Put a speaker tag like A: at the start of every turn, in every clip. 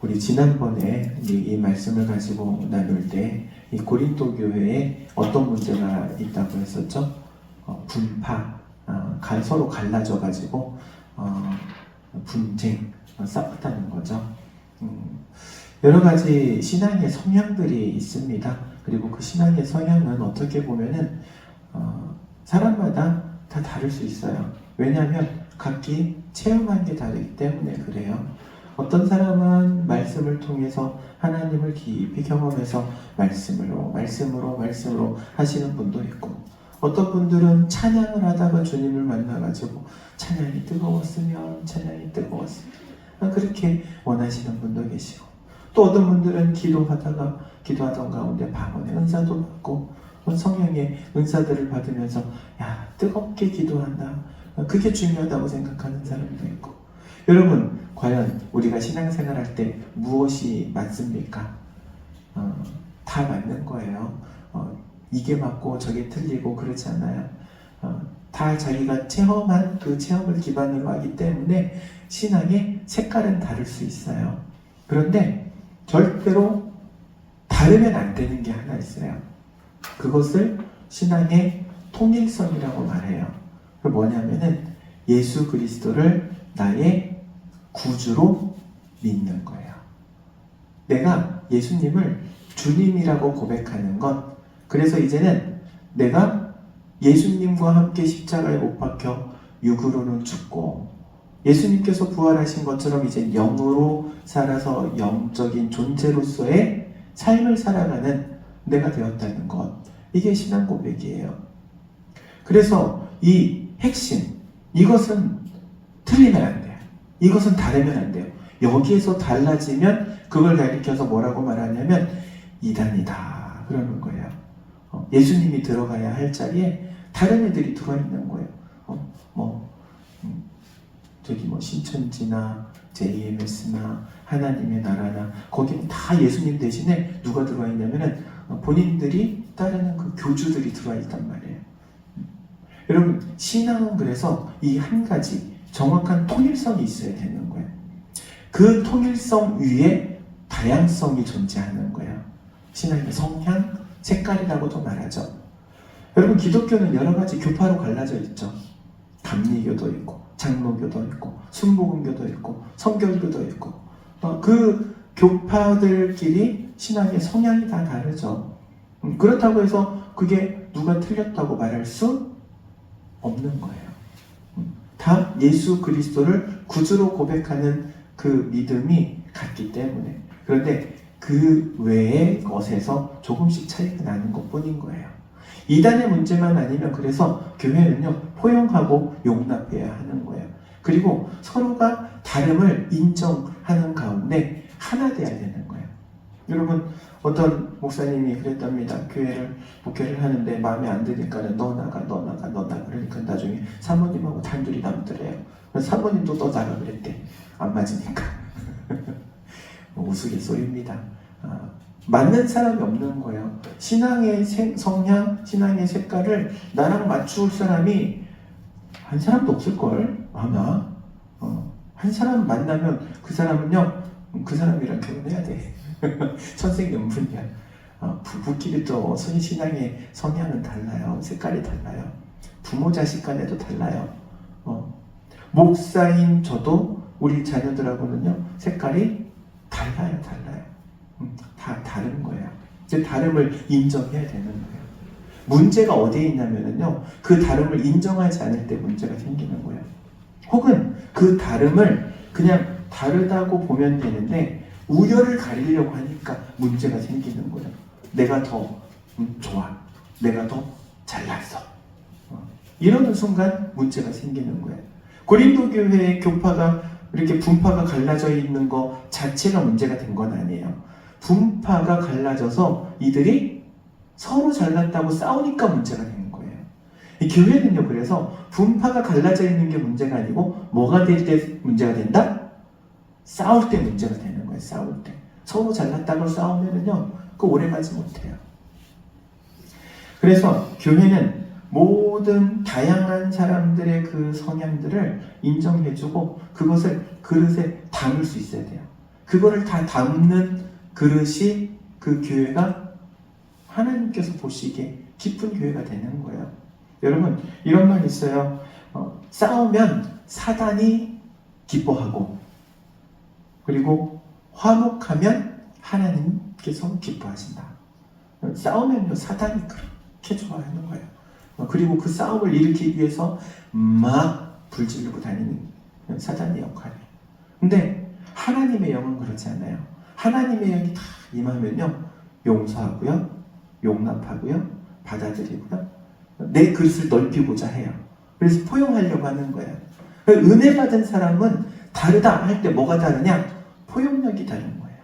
A: 우리 지난번에 이 말씀을 가지고 나눌 때 이 고린도 교회에 어떤 문제가 있다고 했었죠? 분파, 서로 갈라져 가지고 분쟁, 싸웠다는 거죠. 여러 가지 신앙의 성향들이 있습니다. 그리고 그 신앙의 성향은 어떻게 보면은 사람마다 다 다를 수 있어요. 왜냐하면 각기 체험한 게 다르기 때문에 그래요. 어떤 사람은 말씀을 통해서 하나님을 깊이 경험해서 말씀으로 하시는 분도 있고, 어떤 분들은 찬양을 하다가 주님을 만나가지고 찬양이 뜨거웠으면 그렇게 원하시는 분도 계시고, 또 어떤 분들은 기도하던 가운데 방언의 은사도 받고 성령의 은사들을 받으면서 뜨겁게 기도한다, 그게 중요하다고 생각하는 사람도 있고. 여러분, 과연 우리가 신앙생활할 때 무엇이 맞습니까? 다 맞는 거예요. 이게 맞고 저게 틀리고 그렇지 않아요. 다 자기가 체험한 그 체험을 기반으로 하기 때문에 신앙의 색깔은 다를 수 있어요. 그런데 절대로 다르면 안 되는 게 하나 있어요. 그것을 신앙의 통일성이라고 말해요. 그 뭐냐면은 예수 그리스도를 나의 구주로 믿는 거예요. 내가 예수님을 주님이라고 고백하는 것, 그래서 이제는 내가 예수님과 함께 십자가에 못 박혀 육으로는 죽고 예수님께서 부활하신 것처럼 이제 영으로 살아서 영적인 존재로서의 삶을 살아가는 내가 되었다는 것, 이게 신앙 고백이에요. 그래서 이 핵심, 이것은 틀리면 안 돼요. 이것은 다르면 안 돼요. 여기에서 달라지면 그걸 가리켜서 뭐라고 말하냐면 이단이다 그러는 거예요. 예수님이 들어가야 할 자리에 다른 애들이 들어와 있는 거예요. 신천지나 JMS나 하나님의 나라나 거기는 다 예수님 대신에 누가 들어와 있냐면은 본인들이 따르는 그 교주들이 들어와 있단 말이에요. 여러분, 신앙은 그래서 이 한 가지 정확한 통일성이 있어야 되는 거예요. 그 통일성 위에 다양성이 존재하는 거예요. 신앙의 성향, 색깔이라고도 말하죠. 여러분, 기독교는 여러 가지 교파로 갈라져 있죠. 감리교도 있고, 장로교도 있고, 순복음교도 있고, 성결교도 있고, 그 교파들끼리 신앙의 성향이 다 다르죠. 그렇다고 해서 그게 누가 틀렸다고 말할 수 없는 거예요. 다 예수 그리스도를 구주로 고백하는 그 믿음이 같기 때문에. 그런데 그 외의 것에서 조금씩 차이가 나는 것뿐인 거예요. 이단의 문제만 아니면 그래서 교회는요, 포용하고 용납해야 하는 거예요. 그리고 서로가 다름을 인정하는 가운데 하나 돼야 되는 거예요. 여러분, 어떤 목사님이 그랬답니다. 교회를 목회를 하는데 마음에 안 드니까는 너 나가 그러니까 나중에 사모님하고 단둘이 남더래요. 사모님도 너 나가 그랬대. 안 맞으니까. 우스갯소리입니다. 맞는 사람이 없는 거예요. 신앙의 성향, 신앙의 색깔을 나랑 맞출 사람이 한 사람도 없을걸 아마. 한 사람 만나면 그 사람은요, 그 사람이랑 결혼해야 돼. 천생연분이야. 부부끼리 또 신앙의 성향은 달라요. 색깔이 달라요. 부모 자식 간에도 달라요. 목사인 저도 우리 자녀들하고는요, 색깔이 달라요. 다 다른 거예요. 이제 다름을 인정해야 되는 거예요. 문제가 어디에 있냐면요, 그 다름을 인정하지 않을 때 문제가 생기는 거예요. 혹은 그 다름을 그냥 다르다고 보면 되는데 우열을 가리려고 하니까 문제가 생기는 거예요. 내가 더 좋아, 내가 더 잘났어, 이러는 순간 문제가 생기는 거예요. 고린도 교회의 교파가 이렇게 분파가 갈라져 있는 거 자체가 문제가 된 건 아니에요. 분파가 갈라져서 이들이 서로 잘났다고 싸우니까 문제가 된 거예요. 이 교회는요, 그래서 분파가 갈라져 있는 게 문제가 아니고 뭐가 될 때 문제가 된다? 싸울 때 문제가 되는 거예요. 싸울 때 서로 잘났다고 싸우면은요, 그 오래 가지 못해요. 그래서 교회는 모든 다양한 사람들의 그 성향들을 인정해주고 그것을 그릇에 담을 수 있어야 돼요. 그거를 다 담는 그릇이 그 교회가 하나님께서 보시기에 기쁜 교회가 되는 거예요. 여러분, 이런 말 있어요. 싸우면 사단이 기뻐하고, 그리고 화목하면 하나님께서 기뻐하신다. 싸우면요, 사단이 그렇게 좋아하는 거예요. 그리고 그 싸움을 일으키기 위해서 막 불지르고 다니는 사단의 역할이에요. 근데 하나님의 영은 그렇지 않아요. 하나님의 영이 다 임하면요, 용서하고요, 용납하고요, 받아들이고요, 내 그릇을 넓히고자 해요. 그래서 포용하려고 하는 거예요. 은혜 받은 사람은 다르다 할 때 뭐가 다르냐? 포용력이 다른 거예요.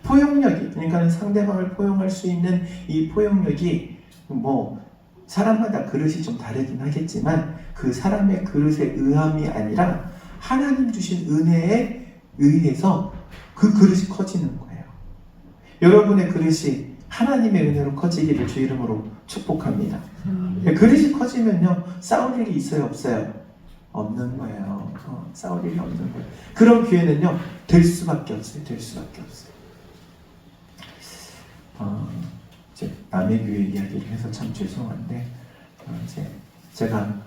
A: 포용력이, 그러니까 상대방을 포용할 수 있는 이 포용력이 뭐 사람마다 그릇이 좀 다르긴 하겠지만 그 사람의 그릇의 의함이 아니라 하나님 주신 은혜에 의해서 그 그릇이 커지는 거예요. 여러분의 그릇이 하나님의 은혜로 커지기를 주 이름으로 축복합니다. 그릇이 커지면요, 싸울 일이 있어요, 없어요? 없는 거예요. 싸울 일이 없는 거예요. 그런 교회는요, 될 수밖에 없어요. 될 수밖에 없어요. 이제 남의 교회 이야기를 해서 참 죄송한데, 제가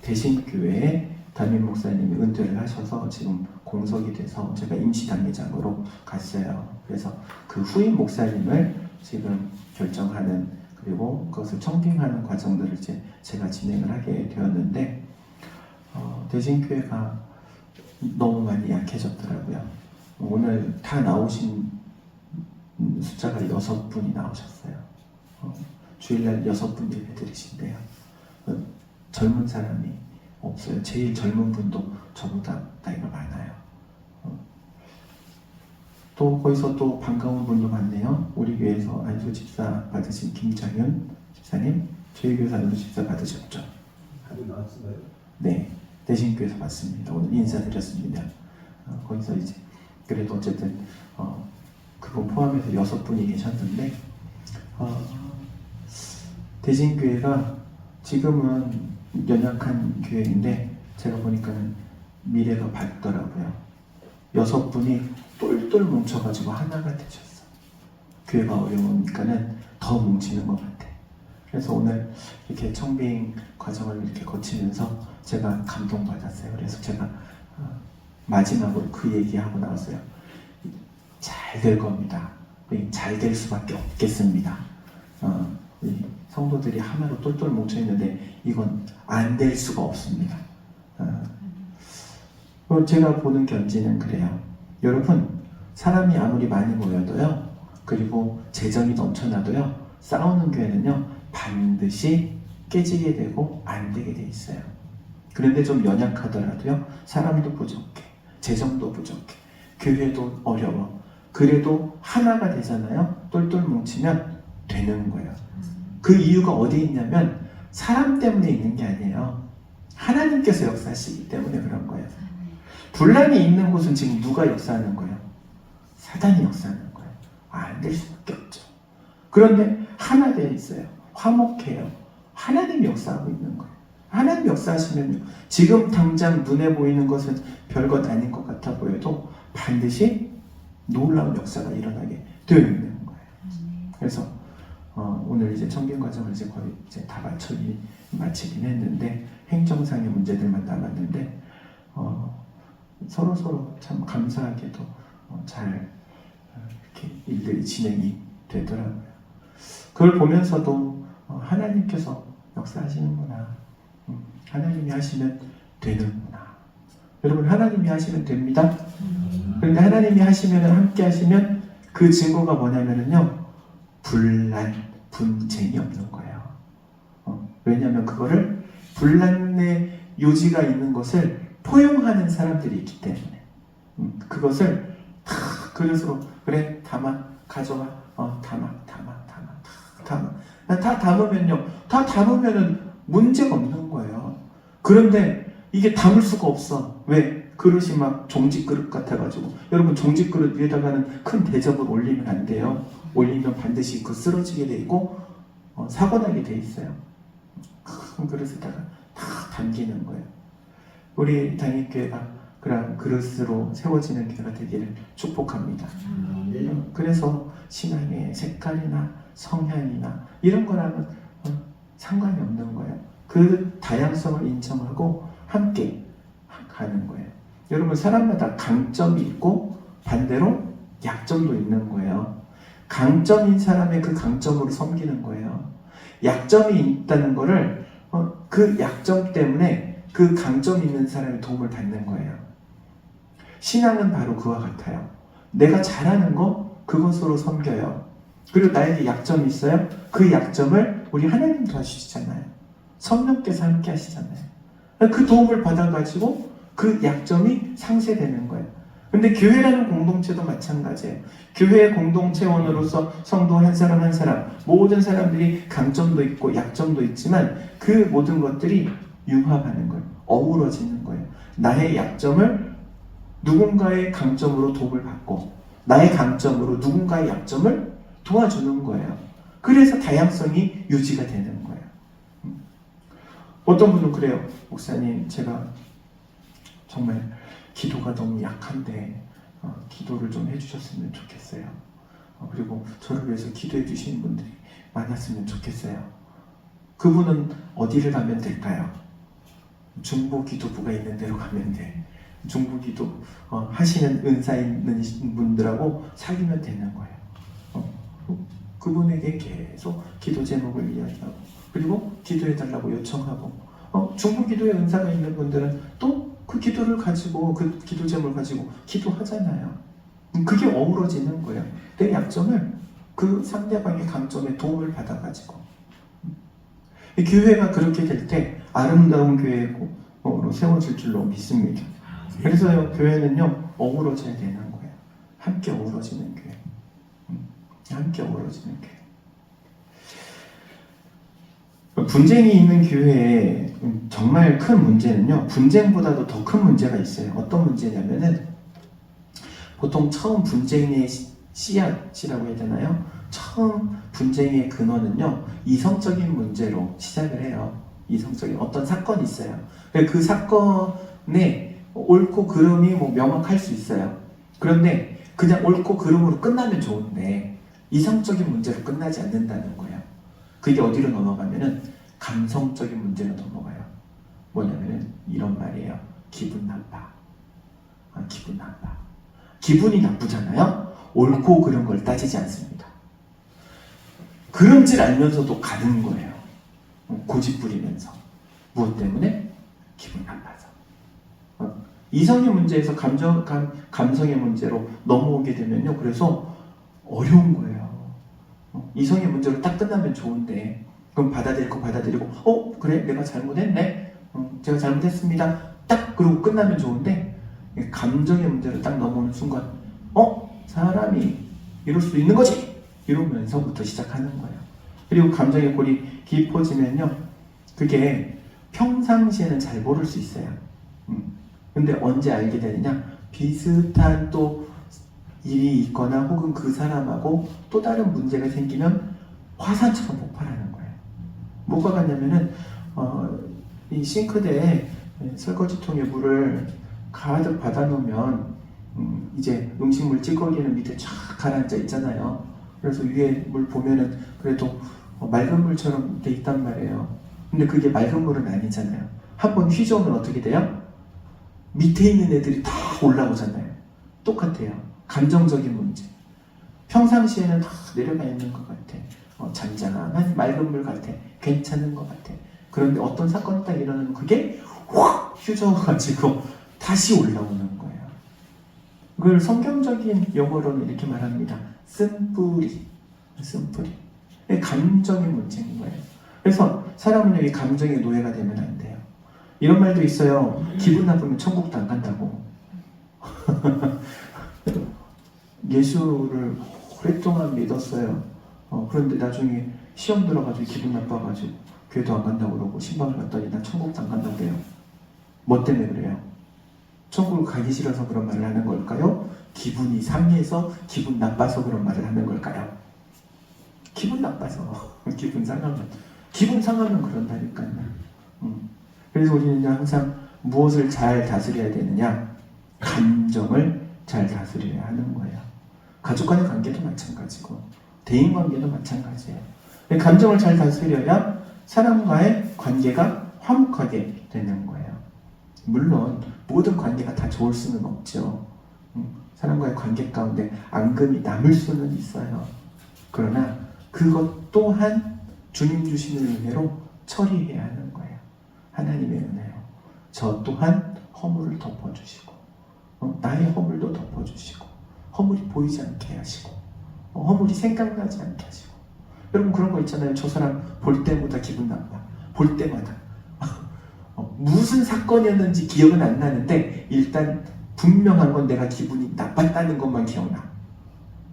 A: 대신교회에 담임 목사님이 은퇴를 하셔서 지금 공석이 돼서 제가 임시단회장으로 갔어요. 그래서 그 후임 목사님을 지금 결정하는, 그리고 그것을 청빙하는 과정들을 이제 제가 진행을 하게 되었는데, 대신교회가 너무 많이 약해졌더라고요. 오늘 다 나오신 숫자가 6분이 나오셨어요. 주일날 6분 예배 드리신대요. 젊은 사람이 없어요. 제일 젊은 분도 저보다 나이가 많아요. 또 거기서 또 반가운 분도 많네요. 우리 교회에서 안수 집사 받으신 김장윤 집사님, 저희 교회에서 안수 집사 받으셨죠?
B: 나왔어요?
A: 네, 대신교회에서 받습니다. 오늘 인사드렸습니다. 거기서 이제 그래도 어쨌든 그분 포함해서 6분이 계셨는데, 대신교회가 지금은 연약한 교회인데 제가 보니까는 미래가 밝더라고요. 6분이 똘똘 뭉쳐가지고 하나가 되셨어. 교회가 어려우니까는 더 뭉치는 것 같아. 그래서 오늘 이렇게 청빙 과정을 이렇게 거치면서 제가 감동받았어요. 그래서 제가 마지막으로 그 얘기하고 나왔어요. 잘 될 겁니다. 잘 될 수밖에 없겠습니다. 우리 성도들이 하나로 똘똘 뭉쳐있는데 이건 안 될 수가 없습니다. 제가 보는 견지는 그래요. 여러분, 사람이 아무리 많이 모여도요, 그리고 재정이 넘쳐나도요, 싸우는 교회는요 반드시 깨지게 되고 안 되게 돼 있어요. 그런데 좀 연약하더라도요, 사람도 부족해, 재정도 부족해, 교회도 어려워. 그래도 하나가 되잖아요. 똘똘 뭉치면 되는 거예요. 그 이유가 어디에 있냐면 사람 때문에 있는 게 아니에요. 하나님께서 역사하시기 때문에 그런 거예요. 분란이 있는 곳은 지금 누가 역사하는 거예요? 사단이 역사하는 거예요. 안 될 수밖에 없죠. 그런데 하나 되어 있어요. 화목해요. 하나님이 역사하고 있는 거예요. 하나님 역사하시면요, 지금 당장 눈에 보이는 것은 별것 아닌 것 같아 보여도 반드시 놀라운 역사가 일어나게 되어 있는 거예요. 그래서 오늘 이제 청빙 과정을 이제 거의 이제 다 마치긴 했는데, 행정상의 문제들만 남았는데 서로 참 감사하게도 잘 이렇게 일들이 진행이 되더라고요. 그걸 보면서도 하나님께서 역사하시는구나. 하나님이 하시면 되는구나. 여러분, 하나님이 하시면 됩니다. 그런데 하나님이 하시면, 함께 하시면 그 증거가 뭐냐면요, 분란, 분쟁이 없는 거예요. 왜냐하면 그거를 분란의 요지가 있는 것을 포용하는 사람들이 있기 때문에, 그것을 다 그릇으로, 그래 담아, 가져와, 담아, 다 담으면요, 다 담으면은 문제가 없는 거예요. 그런데 이게 담을 수가 없어. 왜? 그릇이 막 종지 그릇 같아가지고. 여러분, 종지 그릇 위에다가는 큰 대접을 올리면 안 돼요. 올리면 반드시 그 쓰러지게 돼 있고 사고 나게 돼 있어요. 큰 그릇에다가 다 담기는 거예요. 우리 당일교회가 그런 그릇으로 세워지는 교회가 되기를 축복합니다. 그래서 신앙의 색깔이나 성향이나 이런 거랑은 상관이 없는 거예요. 그 다양성을 인정하고 함께 가는 거예요. 여러분, 사람마다 강점이 있고 반대로 약점도 있는 거예요. 강점인 사람의 그 강점으로 섬기는 거예요. 약점이 있다는 거를 그 약점 때문에 그 강점 있는 사람의 도움을 받는 거예요. 신앙은 바로 그와 같아요. 내가 잘하는 거 그것으로 섬겨요. 그리고 나에게 약점이 있어요. 그 약점을 우리 하나님 도와주시잖아요. 성령께서 함께 하시잖아요. 그 도움을 받아가지고 그 약점이 상쇄되는 거예요. 근데 교회라는 공동체도 마찬가지예요. 교회의 공동체원으로서 성도 한 사람 한 사람, 모든 사람들이 강점도 있고 약점도 있지만 그 모든 것들이 융합하는 거예요. 어우러지는 거예요. 나의 약점을 누군가의 강점으로 도움을 받고 나의 강점으로 누군가의 약점을 도와주는 거예요. 그래서 다양성이 유지가 되는 거예요. 어떤 분은 그래요. 목사님, 제가 정말 기도가 너무 약한데 기도를 좀 해주셨으면 좋겠어요. 그리고 저를 위해서 기도해 주시는 분들이 많았으면 좋겠어요. 그분은 어디를 가면 될까요? 중보기도부가 있는 데로 가면 돼. 중보기도 하시는 은사 있는 분들하고 사귀면 되는 거예요. 그분에게 계속 기도 제목을 이야기하고 그리고 기도해달라고 요청하고 중보기도의 은사가 있는 분들은 또 그 기도를 가지고 그 기도 제목을 가지고 기도하잖아요. 그게 어우러지는 거예요. 내 약점을 그 상대방의 강점에 도움을 받아가지고 교회가 그렇게 될 때 아름다운 교회로 세워질 줄로 믿습니다. 그래서 교회는요 어우러져야 되는 거예요. 함께 어우러지는 교회. 함께 어우러지는 교회. 분쟁이 있는 교회에 정말 큰 문제는요, 분쟁보다도 더 큰 문제가 있어요. 어떤 문제냐면은 보통 처음 분쟁의 씨앗이라고 해야 되나요? 처음 분쟁의 근원은요 이성적인 문제로 시작을 해요. 이성적인 어떤 사건이 있어요. 그 사건의 옳고 그름이 명확할 수 있어요. 그런데 그냥 옳고 그름으로 끝나면 좋은데 이성적인 문제로 끝나지 않는다는 거예요. 그게 어디로 넘어가면은 감성적인 문제로 넘어가요. 뭐냐면은 이런 말이에요. 기분 나빠. 기분 나빠. 기분이 나쁘잖아요. 옳고 그른 걸 따지지 않습니다. 그름질 알면서도 가는 거예요. 고집 부리면서. 무엇 때문에? 기분 나빠서. 이성의 문제에서 감성의 문제로 넘어오게 되면요. 그래서 어려운 거예요. 이성의 문제로 딱 끝나면 좋은데 그럼 받아들이고 그래 내가 잘못했네 제가 잘못했습니다 딱 그러고 끝나면 좋은데 감정의 문제로 딱 넘어오는 순간 사람이 이럴 수 있는 거지 이러면서부터 시작하는 거예요. 그리고 감정의 골이 깊어지면요 그게 평상시에는 잘 모를 수 있어요. 근데 언제 알게 되느냐 비슷한 또 일이 있거나 혹은 그 사람하고 또 다른 문제가 생기면 화산처럼 폭발하는 거예요. 뭐가 같냐면은 이 싱크대에 설거지통에 물을 가득 받아놓으면 이제 음식물 찌꺼기는 밑에 쫙 가라앉아 있잖아요. 그래서 위에 물 보면은 그래도 맑은 물처럼 돼 있단 말이에요. 근데 그게 맑은 물은 아니잖아요. 한번 휘저으면 어떻게 돼요? 밑에 있는 애들이 다 올라오잖아요. 똑같아요. 감정적인 문제. 평상시에는 다 내려가 있는 것 같아. 잔잔한 맑은 물 같아. 괜찮은 것 같아. 그런데 어떤 사건이 딱 일어나면 그게 확 휘저어가지고 다시 올라오는 거예요. 그걸 성경적인 용어로는 이렇게 말합니다. 쓴뿌리. 감정의 문제인 거예요. 그래서 사람은 이 감정의 노예가 되면 안 돼요. 이런 말도 있어요. 기분 나쁘면 천국도 안 간다고. 예수를 오랫동안 믿었어요. 그런데 나중에 시험 들어가지고 기분 나빠가지고 교회도 안 간다고 그러고 신방을 갔더니 나 천국도 안 간다고 그래요. 뭐 때문에 그래요? 천국을 가기 싫어서 그런 말을 하는 걸까요? 기분이 상해서 기분 나빠서 그런 말을 하는 걸까요? 기분 나빠서 기분 상하면 그런다니까요. 그래서 우리는 항상 무엇을 잘 다스려야 되느냐? 감정을 잘 다스려야 하는 거예요. 가족 간의 관계도 마찬가지고 대인 관계도 마찬가지예요. 감정을 잘 다스려야 사람과의 관계가 화목하게 되는 거예요. 물론 모든 관계가 다 좋을 수는 없죠. 사람과의 관계 가운데 앙금이 남을 수는 있어요. 그러나 그것 또한 주님 주시는 은혜로 처리해야 하는 거예요. 하나님의 은혜로. 저 또한 허물을 덮어주시고 나의 허물도 덮어주시고 허물이 보이지 않게 하시고 허물이 생각나지 않게 하시고. 여러분 그런 거 있잖아요. 저 사람 볼 때마다 기분 나빠. 볼 때마다 무슨 사건이었는지 기억은 안 나는데 일단 분명한 건 내가 기분이 나빴다는 것만 기억나.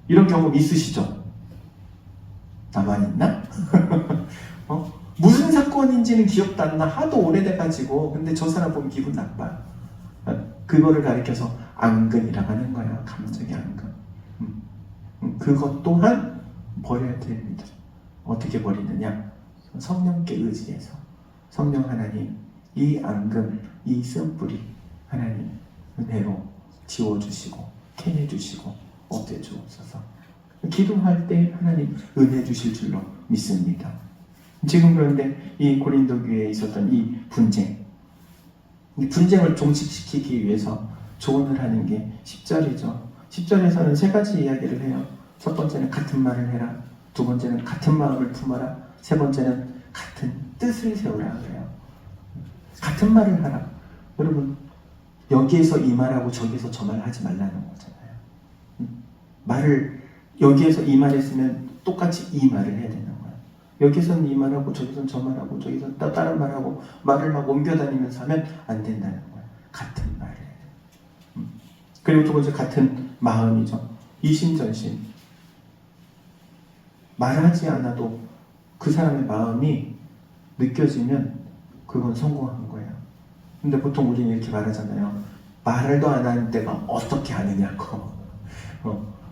A: 이런 경험 있으시죠? 나만 있나? 무슨 사건인지는 기억도 안 나. 하도 오래돼가지고. 근데 저 사람 보면 기분 나빠. 그거를 가리켜서 앙금이라고 하는 거야. 감정의 앙금. 그것 또한 버려야 됩니다. 어떻게 버리느냐? 성령께 의지해서. 성령 하나님, 이 앙금, 이 쓴뿌리 하나님 은혜로 지워주시고 캐내주시고 없애주옵소서. 기도할 때 하나님 은혜 주실 줄로 믿습니다. 지금 그런데 이 고린도 교회에 있었던 이 분쟁을 종식시키기 위해서 조언을 하는 게 10절이죠. 10절에서는 세 가지 이야기를 해요. 첫 번째는 같은 말을 해라. 두 번째는 같은 마음을 품어라. 세 번째는 같은 뜻을 세우라 그래요. 같은 말을 하라. 여러분 여기에서 이 말하고 저기에서 저 말 하지 말라는 거잖아요. 말을 여기에서 이 말 했으면 똑같이 이 말을 해야 되는 거예요. 여기서는 이 말하고 저기서는 저 말하고 저기서는 다른 말하고 말을 막 옮겨 다니면서 하면 안 된다는 거예요. 같은 말을 해야 돼요. 그리고 두 번째 같은 마음이죠. 이심전심. 말하지 않아도 그 사람의 마음이 느껴지면 그건 성공한 거예요. 근데 보통 우리는 이렇게 말하잖아요. 말도 안 하는 데가 어떻게 하느냐고.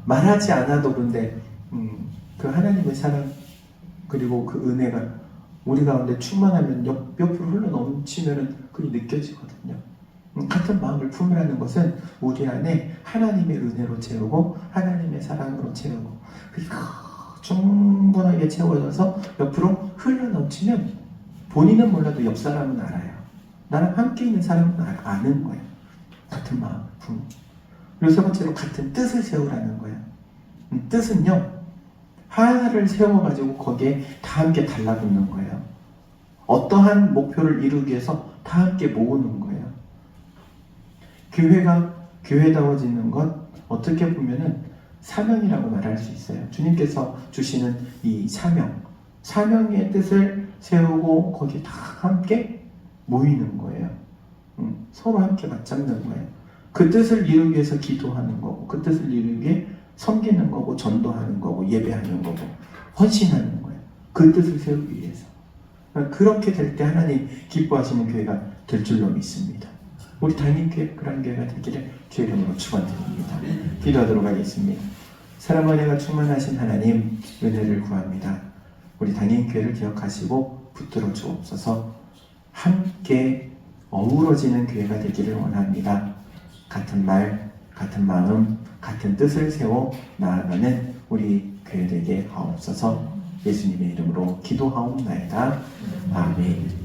A: 말하지 않아도 그런데 그 하나님의 사랑 그리고 그 은혜가 우리 가운데 충만하면 옆으로 흘러 넘치면 그게 느껴지거든요. 같은 마음을 품으라는 것은 우리 안에 하나님의 은혜로 채우고 하나님의 사랑으로 채우고 충분하게 채워져서 옆으로 흘러 넘치면 본인은 몰라도 옆 사람은 알아요. 나랑 함께 있는 사람은 아는 거예요. 같은 마음을 품고. 그리고 세 번째로 같은 뜻을 세우라는 거예요. 뜻은요, 하나를 세워가지고 거기에 다 함께 달라붙는 거예요. 어떠한 목표를 이루기 위해서 다 함께 모으는 거예요. 교회가 교회다워지는 건 어떻게 보면은 사명이라고 말할 수 있어요. 주님께서 주시는 이 사명의 뜻을 세우고 거기에 다 함께 모이는 거예요. 서로 함께 맞잡는 거예요. 그 뜻을 이루기 위해서 기도하는 거고, 그 뜻을 이루기 위해 섬기는 거고, 전도하는 거고, 예배하는 거고, 헌신하는 거예요. 그 뜻을 세우기 위해서. 그렇게 될 때 하나님 기뻐하시는 교회가 될 줄로 믿습니다. 우리 단임교회 그런 교회가 되기를 주의 이름으로 축원드립니다. 기도하도록 하겠습니다. 사랑과 은혜가 충만하신 하나님 은혜를 구합니다. 우리 단임교회를 기억하시고 붙들어 주옵소서. 함께 어우러지는 교회가 되기를 원합니다. 같은 말, 같은 마음, 같은 뜻을 세워 나아가는 우리 교회 되게 하옵소서. 예수님의 이름으로 기도하옵나이다. 아멘.